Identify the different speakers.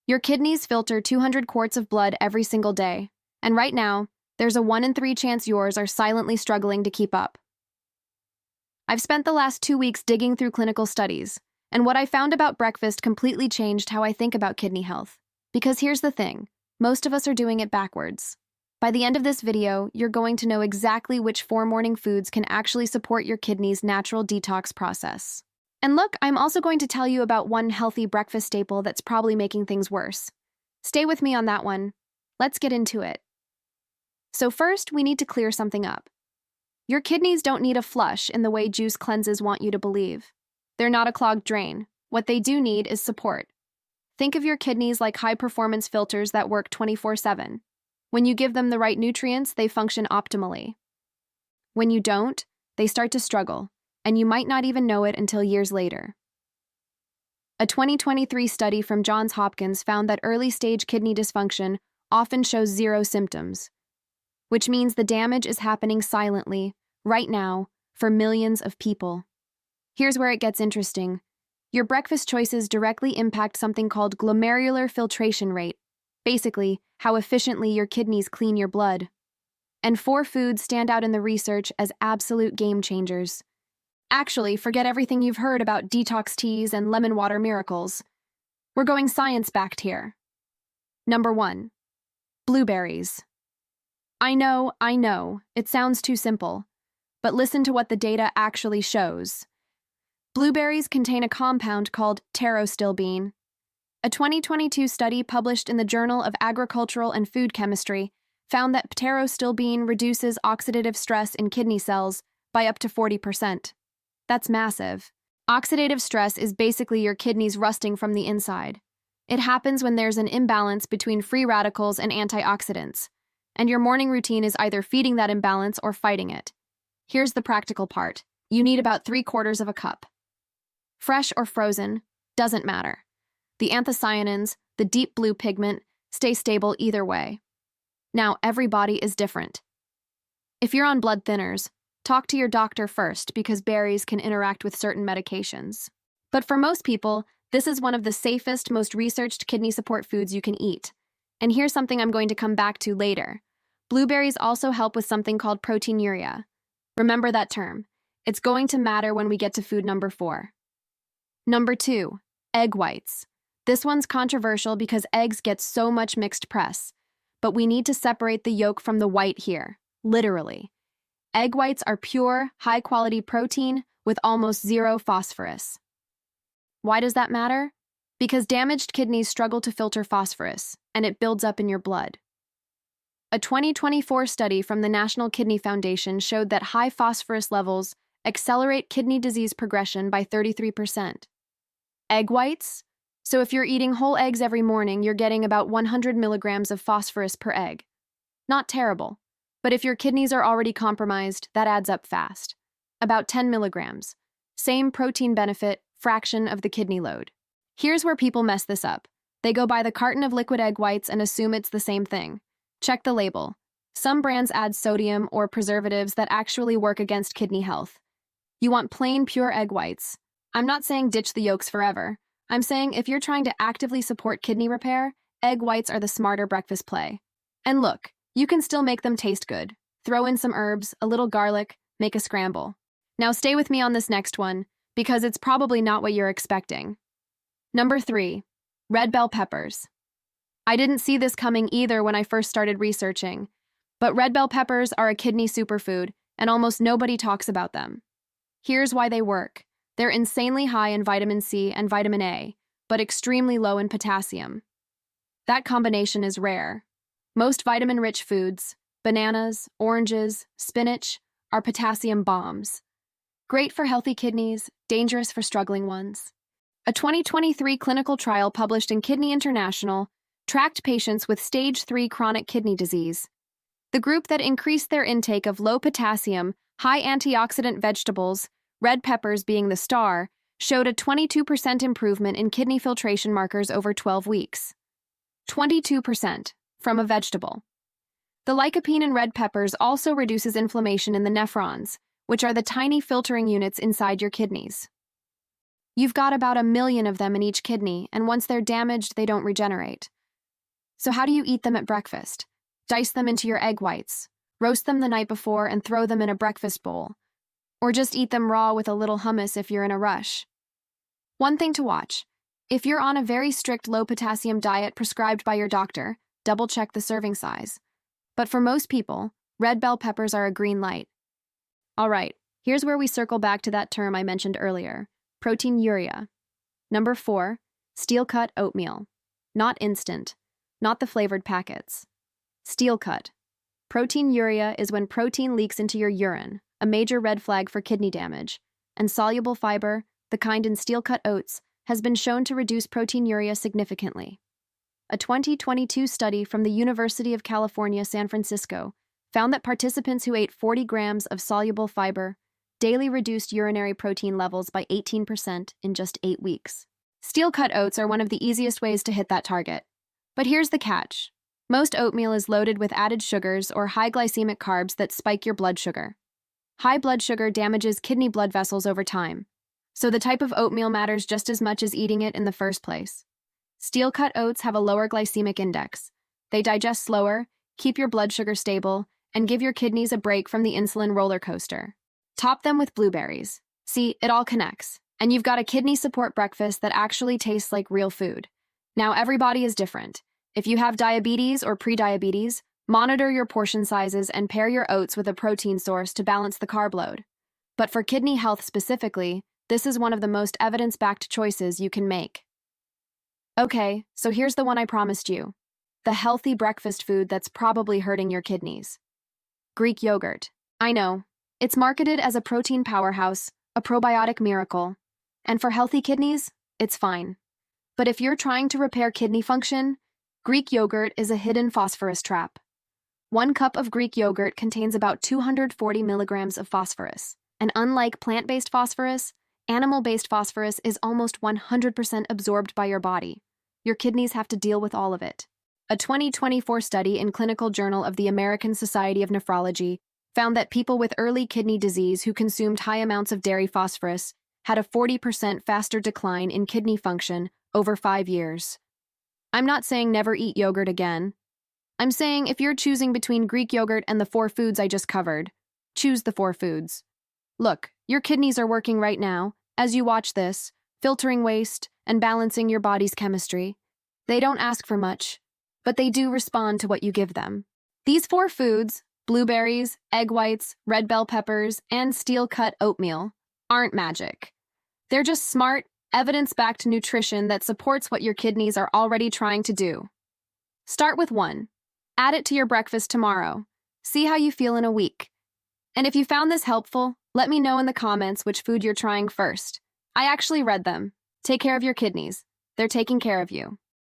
Speaker 1: Your kidneys filter 200 quarts of blood every single day, and right now, there's a 1 in 3 chance yours are silently struggling to keep up. I've spent the last 2 weeks digging through clinical studies, and what I found about breakfast completely changed how I think about kidney health. Because here's the thing, most of us are doing it backwards. By the end of this video, you're going to know exactly which 4 morning foods can actually support your kidney's natural detox process. And look, I'm also going to tell you about one healthy breakfast staple that's probably making things worse. Stay with me on that one. Let's get into it. So first, we need to clear something up. Your kidneys don't need a flush in the way juice cleanses want you to believe. They're not a clogged drain. What they do need is support. Think of your kidneys like high-performance filters that work 24/7. When you give them the right nutrients, they function optimally. When you don't, they start to struggle, and you might not even know it until years later. A 2023 study from Johns Hopkins found that early-stage kidney dysfunction often shows 0 symptoms, which means the damage is happening silently, right now, for millions of people. Here's where it gets interesting. Your breakfast choices directly impact something called glomerular filtration rate, basically, how efficiently your kidneys clean your blood. And 4 foods stand out in the research as absolute game changers. Actually, forget everything you've heard about detox teas and lemon water miracles. We're going science-backed here. Number 1. Blueberries. I know, it sounds too simple, but listen to what the data actually shows. Blueberries contain a compound called pterostilbene. A 2022 study published in the Journal of Agricultural and Food Chemistry found that pterostilbene reduces oxidative stress in kidney cells by up to 40%. That's massive. Oxidative stress is basically your kidneys rusting from the inside. It happens when there's an imbalance between free radicals and antioxidants, and your morning routine is either feeding that imbalance or fighting it. Here's the practical part. You need about 3/4 of a cup. Fresh or frozen, doesn't matter. The anthocyanins, the deep blue pigment, stay stable either way. Now, every body is different. If you're on blood thinners, talk to your doctor first because berries can interact with certain medications. But for most people, this is one of the safest, most researched kidney support foods you can eat. And here's something I'm going to come back to later. Blueberries also help with something called proteinuria. Remember that term. It's going to matter when we get to food number 4. Number 2, egg whites. This one's controversial because eggs get so much mixed press, but we need to separate the yolk from the white here, literally. Egg whites are pure, high-quality protein with almost 0 phosphorus. Why does that matter? Because damaged kidneys struggle to filter phosphorus, and it builds up in your blood. A 2024 study from the National Kidney Foundation showed that high phosphorus levels accelerate kidney disease progression by 33%. Egg whites? So if you're eating whole eggs every morning, you're getting about 100 milligrams of phosphorus per egg. Not terrible, but if your kidneys are already compromised, that adds up fast. About 10 milligrams. Same protein benefit, fraction of the kidney load. Here's where people mess this up. They go buy the carton of liquid egg whites and assume it's the same thing. Check the label. Some brands add sodium or preservatives that actually work against kidney health. You want plain, pure egg whites. I'm not saying ditch the yolks forever. I'm saying if you're trying to actively support kidney repair, egg whites are the smarter breakfast play. And look, you can still make them taste good. Throw in some herbs, a little garlic, make a scramble. Now stay with me on this next one, because it's probably not what you're expecting. Number 3, red bell peppers. I didn't see this coming either when I first started researching, but red bell peppers are a kidney superfood, and almost nobody talks about them. Here's why they work. They're insanely high in vitamin C and vitamin A, but extremely low in potassium. That combination is rare. Most vitamin-rich foods, bananas, oranges, spinach, are potassium bombs. Great for healthy kidneys, dangerous for struggling ones. A 2023 clinical trial published in Kidney International tracked patients with stage 3 chronic kidney disease. The group that increased their intake of low-potassium, high-antioxidant vegetables, red peppers being the star, showed a 22% improvement in kidney filtration markers over 12 weeks. 22% from a vegetable. The lycopene in red peppers also reduces inflammation in the nephrons, which are the tiny filtering units inside your kidneys. You've got about 1 million of them in each kidney, and once they're damaged, they don't regenerate. So how do you eat them at breakfast? Dice them into your egg whites, roast them the night before, and throw them in a breakfast bowl. Or just eat them raw with a little hummus if you're in a rush. One thing to watch. If you're on a very strict low-potassium diet prescribed by your doctor, double-check the serving size. But for most people, red bell peppers are a green light. All right, here's where we circle back to that term I mentioned earlier, proteinuria. Number 4, steel-cut oatmeal. Not instant, not the flavored packets. Steel-cut. Proteinuria is when protein leaks into your urine, a major red flag for kidney damage, and soluble fiber, the kind in steel-cut oats, has been shown to reduce proteinuria significantly. A 2022 study from the University of California, San Francisco, found that participants who ate 40 grams of soluble fiber daily reduced urinary protein levels by 18% in just 8 weeks. Steel-cut oats are one of the easiest ways to hit that target. But here's the catch. Most oatmeal is loaded with added sugars or high glycemic carbs that spike your blood sugar. High blood sugar damages kidney blood vessels over time, so the type of oatmeal matters just as much as eating it in the first place. Steel-cut oats have a lower glycemic index. They digest slower, keep your blood sugar stable, and give your kidneys a break from the insulin roller coaster. Top them with blueberries. See, it all connects. And you've got a kidney support breakfast that actually tastes like real food. Now, everybody is different. If you have diabetes or prediabetes, monitor your portion sizes and pair your oats with a protein source to balance the carb load. But for kidney health specifically, this is one of the most evidence-backed choices you can make. Okay, so here's the one I promised you. The healthy breakfast food that's probably hurting your kidneys. Greek yogurt. I know. It's marketed as a protein powerhouse, a probiotic miracle. And for healthy kidneys, it's fine. But if you're trying to repair kidney function, Greek yogurt is a hidden phosphorus trap. 1 cup of Greek yogurt contains about 240 milligrams of phosphorus. And unlike plant-based phosphorus, animal-based phosphorus is almost 100% absorbed by your body. Your kidneys have to deal with all of it. A 2024 study in Clinical Journal of the American Society of Nephrology found that people with early kidney disease who consumed high amounts of dairy phosphorus had a 40% faster decline in kidney function over 5 years. I'm not saying never eat yogurt again. I'm saying if you're choosing between Greek yogurt and the 4 foods I just covered, choose the 4 foods. Look, your kidneys are working right now, as you watch this, filtering waste and balancing your body's chemistry. They don't ask for much, but they do respond to what you give them. These 4 foods, blueberries, egg whites, red bell peppers, and steel-cut oatmeal, aren't magic. They're just smart, evidence-backed nutrition that supports what your kidneys are already trying to do. Start with 1. Add it to your breakfast tomorrow. See how you feel in a week. And if you found this helpful, let me know in the comments which food you're trying first. I actually read them. Take care of your kidneys. They're taking care of you.